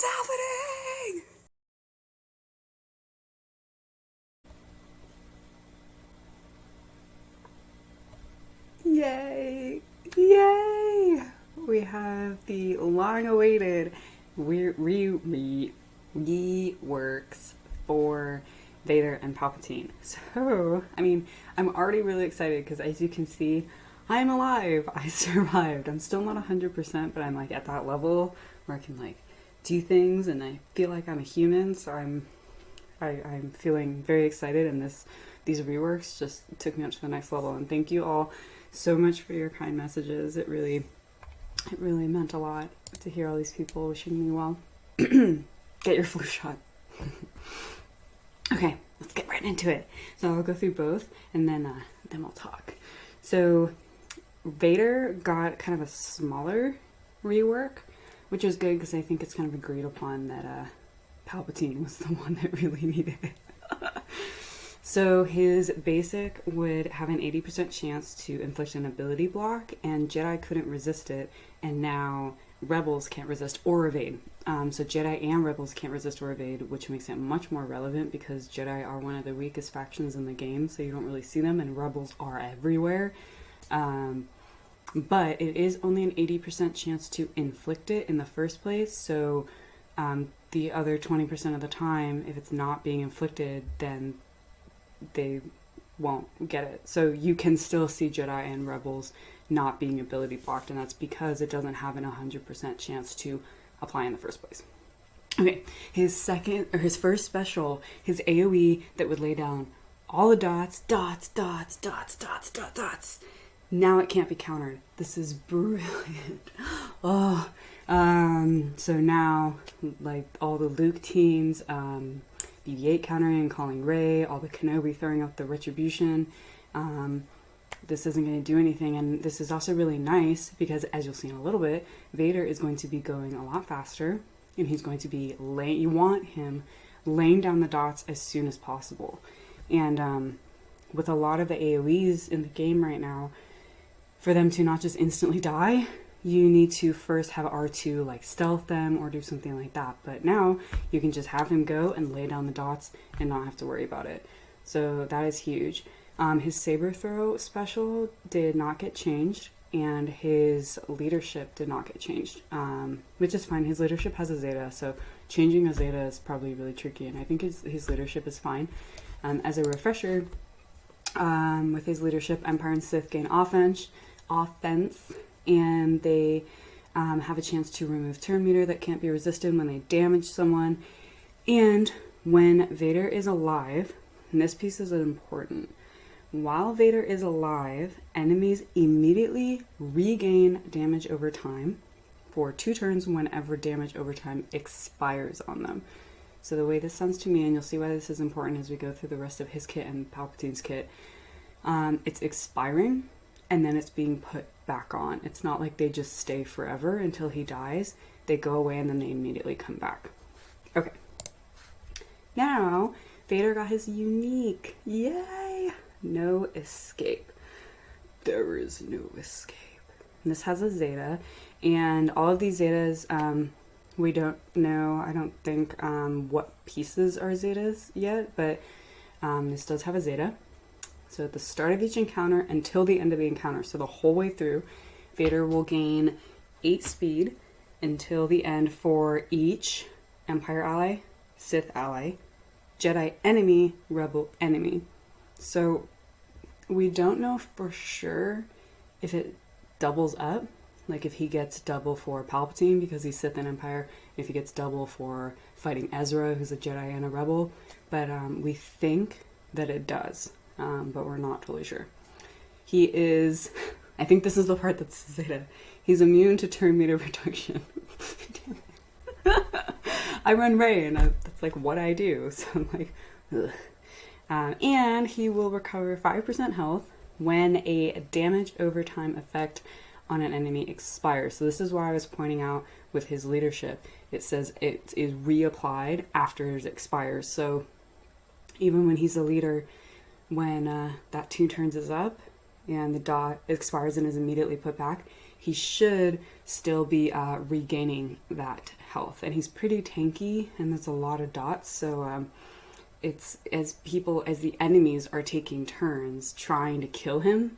happening? Yay! Yay! We have the long-awaited reworks for Vader and Palpatine. So, I mean, I'm already really excited because as you can see, I'm alive. I survived. I'm still not 100%, but I'm like at that level where I can like do things and I feel like I'm a human. So I'm feeling very excited, and these reworks just took me up to the next level. And thank you all so much for your kind messages. It really meant a lot to hear all these people wishing me well. Get your flu shot. Okay, let's get right into it. So I'll go through both, and then we'll talk. So Vader got kind of a smaller rework, which is good because I think it's kind of agreed upon that Palpatine was the one that really needed it. So his basic would have an 80% chance to inflict an ability block, and Jedi couldn't resist it, and now Rebels can't resist or evade. So Jedi and Rebels can't resist or evade, which makes it much more relevant because Jedi are one of the weakest factions in the game, so you don't really see them, and Rebels are everywhere. But it is only an 80% chance to inflict it in the first place, so the other 20% of the time, if it's not being inflicted, then they won't get it. So you can still see Jedi and Rebels not being ability blocked, and that's because it doesn't have an 100% chance to apply in the first place. Okay, his first special, his AoE that would lay down all the dots. Now it can't be countered. This is brilliant. Oh, so now, like, all the Luke teams, BB-8 countering and calling Rey, all the Kenobi throwing out the retribution, this isn't going to do anything. And this is also really nice because, as you'll see in a little bit, Vader is going to be going a lot faster, and he's going to be you want him laying down the dots as soon as possible. And with a lot of the AoEs in the game right now, for them to not just instantly die, you need to first have R2 like stealth them or do something like that. But now you can just have him go and lay down the dots and not have to worry about it. So that is huge. His saber throw special did not get changed, and his leadership did not get changed, which is fine. His leadership has a Zeta, so changing a Zeta is probably really tricky, and I think his leadership is fine. As a refresher, with his leadership, Empire and Sith gain offense, and they have a chance to remove turn meter that can't be resisted when they damage someone. And when Vader is alive, and this piece is important, while Vader is alive, enemies immediately regain damage over time for 2 turns whenever damage over time expires on them. So the way this sounds to me, and you'll see why this is important as we go through the rest of his kit and Palpatine's kit, it's expiring and then it's being put back on. It's not like they just stay forever until he dies. They go away and then they immediately come back. Okay. Now, Vader got his unique. Yay! No escape. There is no escape. And this has a Zeta, and all of these Zetas, we don't know, I don't think, what pieces are Zetas yet, but this does have a Zeta. So at the start of each encounter until the end of the encounter, so the whole way through, Vader will gain 8 speed until the end for each Empire ally, Sith ally, Jedi enemy, Rebel enemy. So we don't know for sure if it doubles up, like if he gets double for Palpatine because he's Sith and Empire, if he gets double for fighting Ezra, who's a Jedi and a Rebel, but we think that it does, but we're not totally sure. He is, I think this is the part that's Zeta, he's immune to turn meter reduction. I run Rey, and that's like what I do, so I'm like, ugh. And he will recover 5% health when a damage over time effect on an enemy expires. So this is why I was pointing out with his leadership, it says it is reapplied after it expires. So even when he's a leader, when that 2 turns is up and the dot expires and is immediately put back, he should still be regaining that health. And he's pretty tanky, and there's a lot of dots, so it's as the enemies are taking turns trying to kill him,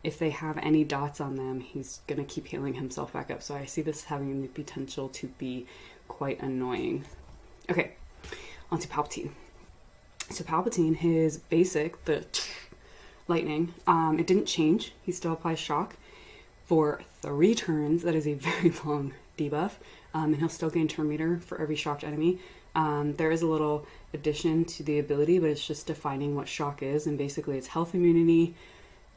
if they have any dots on them, he's gonna keep healing himself back up. So I see this having the potential to be quite annoying. Okay, on to Palpatine. So Palpatine, his basic, the lightning, it didn't change. He still applies shock for 3 turns. That is a very long debuff. And he'll still gain turn meter for every shocked enemy. There is a little addition to the ability, but it's just defining what shock is. And basically it's health immunity,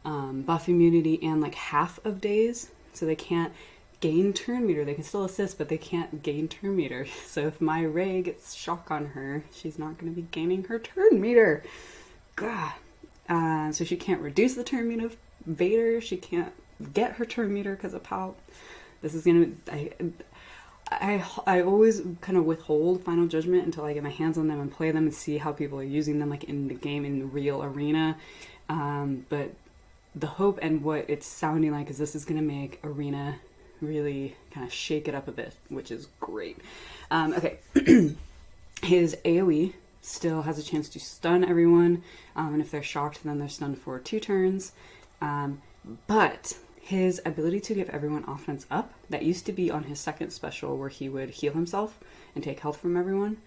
buff immunity, and like half of days. So they can't gain turn meter. They can still assist, but they can't gain turn meter. So if my Rey gets shock on her, she's not going to be gaining her turn meter. God. So she can't reduce the turn meter of Vader. She can't get her turn meter because of Palp. This is going to... I always kind of withhold Final Judgment until I get my hands on them and play them and see how people are using them, like in the game, in the real arena. But the hope and what it's sounding like is this is going to make Arena really kind of shake it up a bit, which is great. Okay. His AoE still has a chance to stun everyone, and if they're shocked, then they're stunned for 2 turns. But his ability to give everyone offense up, that used to be on his second special where he would heal himself and take health from everyone,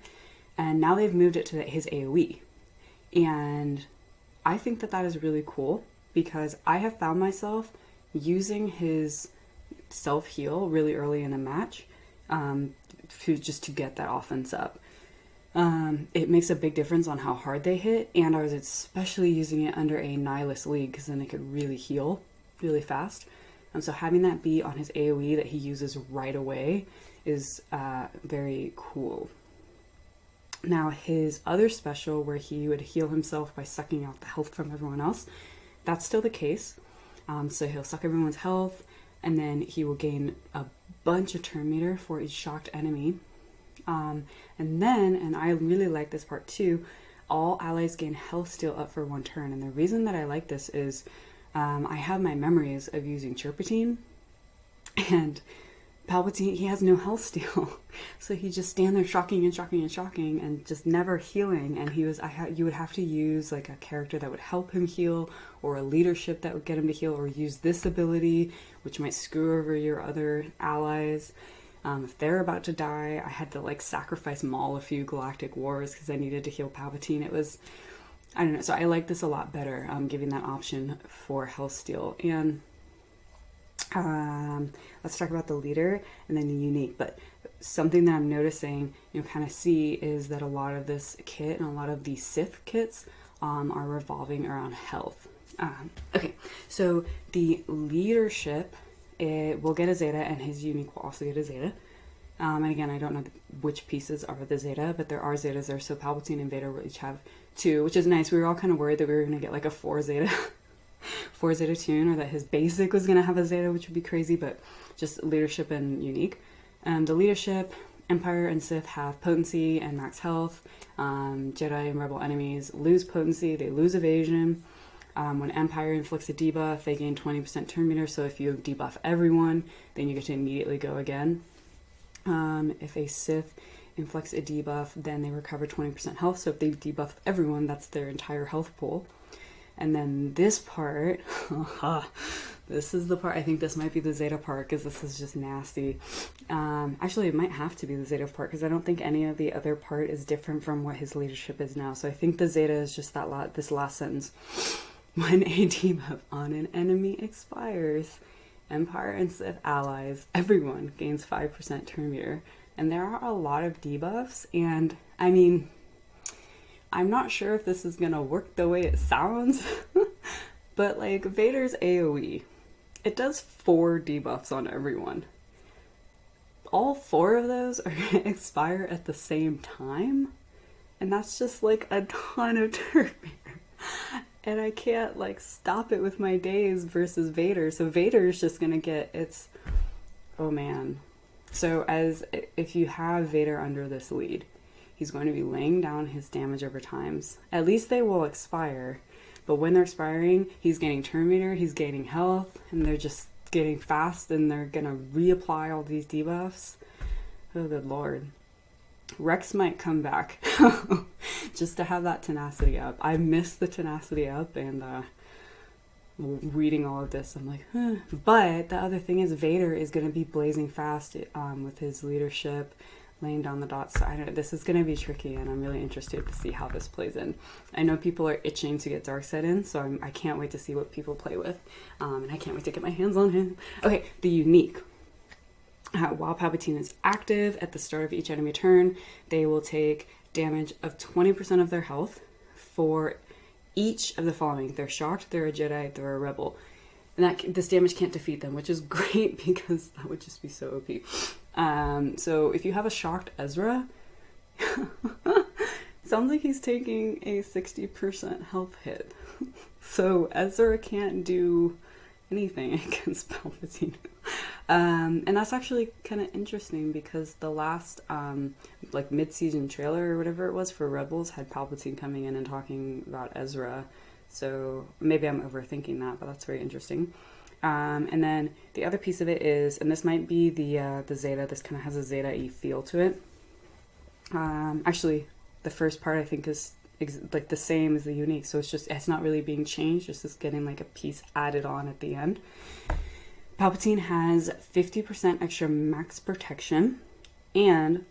and now they've moved it to his AoE. And I think that is really cool, because I have found myself using his self-heal really early in a match to get that offense up. It makes a big difference on how hard they hit, and I was especially using it under a Nihilist league because then it could really heal really fast. So having that be on his AoE that he uses right away is very cool. Now his other special where he would heal himself by sucking out the health from everyone else, that's still the case. So he'll suck everyone's health, and then he will gain a bunch of turn meter for each shocked enemy. And then, and I really like this part too, all allies gain health steal up for 1 turn. And the reason that I like this is I have my memories of using Chirpatine, and Palpatine, he has no health steal. So he just stand there shocking and shocking and shocking and just never healing. And you would have to use like a character that would help him heal, or a leadership that would get him to heal, or use this ability, which might screw over your other allies. If they're about to die, I had to like sacrifice Maul a few Galactic Wars because I needed to heal Palpatine. It was, I don't know, so I like this a lot better, giving that option for health steal. And let's talk about the leader and then the unique. But something that I'm noticing, kind of see, is that a lot of this kit and a lot of the Sith kits are revolving around health. Okay, so the leadership, it will get a Zeta, and his unique will also get a Zeta. And again, I don't know which pieces are the Zeta, but there are Zetas there. So Palpatine and Vader will each have 2, which is nice. We were all kind of worried that we were going to get like a 4 Zeta tune, or that his basic was going to have a Zeta, which would be crazy, but just leadership and unique. The leadership, Empire and Sith have potency and max health. Jedi and Rebel enemies lose potency, they lose evasion. When Empire inflicts a debuff, they gain 20% turn meter, so if you debuff everyone, then you get to immediately go again. If a Sith inflicts a debuff, then they recover 20% health, so if they debuff everyone, that's their entire health pool. And then this part, this is the part, I think this might be the Zeta part, because this is just nasty. Actually, it might have to be the Zeta part, because I don't think any of the other part is different from what his leadership is now. So I think the Zeta is just this last sentence. When a debuff on an enemy expires, Empire and Sith allies, everyone gains 5% turn meter. And there are a lot of debuffs, and I mean, I'm not sure if this is gonna work the way it sounds, but like Vader's AoE, it does 4 debuffs on everyone. All 4 of those are gonna expire at the same time, and that's just like a ton of turn meter. And I can't like stop it with my days versus Vader. So Vader is just gonna get its, oh man. So if you have Vader under this lead, he's going to be laying down his damage over times. At least they will expire. But when they're expiring, he's gaining turn meter, he's gaining health, and they're just getting fast and they're gonna reapply all these debuffs. Oh, good lord. Rex might come back just to have that tenacity up. I miss the tenacity up, and reading all of this, I'm like, huh. But the other thing is Vader is going to be blazing fast with his leadership, laying down the dots. So I don't know, this is going to be tricky, and I'm really interested to see how this plays in. I know people are itching to get Darkseid in, so I can't wait to see what people play with, and I can't wait to get my hands on him. Okay, the unique. While Palpatine is active at the start of each enemy turn, they will take damage of 20% of their health for each of the following. They're shocked, they're a Jedi, they're a rebel. And this damage can't defeat them, which is great because that would just be so OP. So if you have a shocked Ezra, sounds like he's taking a 60% health hit. So Ezra can't do anything against Palpatine. And that's actually kind of interesting because the last like mid-season trailer or whatever it was for Rebels had Palpatine coming in and talking about Ezra. So maybe I'm overthinking that, but that's very interesting. And then the other piece of it is, and this might be the Zeta, this kind of has a Zeta-y feel to it. Actually, the first part I think is like the same as the unique, so it's not really being changed, it's just getting like a piece added on at the end. Palpatine has 50% extra max protection, and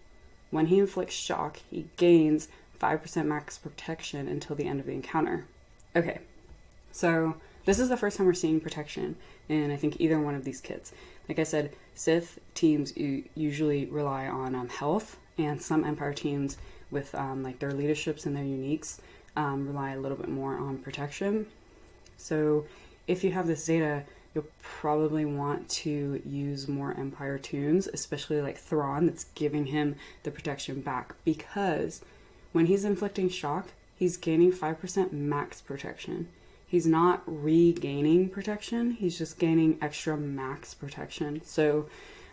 when he inflicts shock, he gains 5% max protection until the end of the encounter. Okay, so this is the first time we're seeing protection in, I think, either one of these kits. Like I said, Sith teams usually rely on health, and some Empire teams with like their leaderships and their uniques rely a little bit more on protection. So if you have this Zeta, you'll probably want to use more Empire tunes, especially like Thrawn, that's giving him the protection back, because when he's inflicting shock, he's gaining 5% max protection. He's not regaining protection, he's just gaining extra max protection. So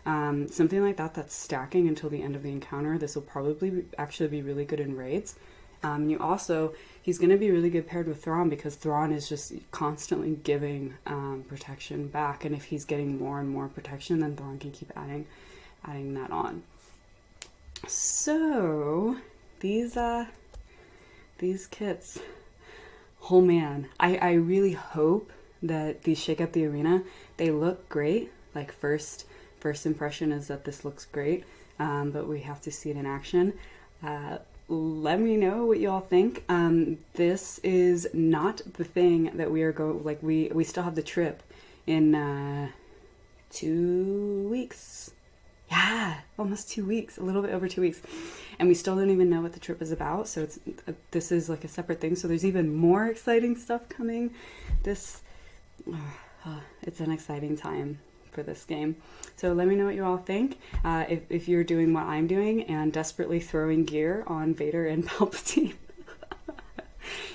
something like that that's stacking until the end of the encounter, this will probably actually be really good in raids. He's going to be really good paired with Thrawn because Thrawn is just constantly giving protection back, and if he's getting more and more protection, then Thrawn can keep adding that on. So these kits, oh man, I really hope that these shake up the arena. They look great. Like first impression is that this looks great, but we have to see it in action. Let me know what y'all think. This is not the thing that we are we still have the trip in 2 weeks. Yeah, almost 2 weeks, a little bit over 2 weeks. And we still don't even know what the trip is about, so this is like a separate thing. So there's even more exciting stuff coming. It's an exciting time for this game. So let me know what you all think. If you're doing what I'm doing and desperately throwing gear on Vader and Palpatine.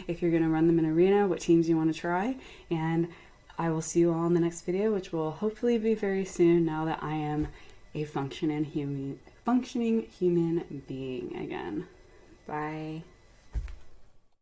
If you're going to run them in arena, what teams you want to try. And I will see you all in the next video, which will hopefully be very soon now that I am a functioning human being again. Bye.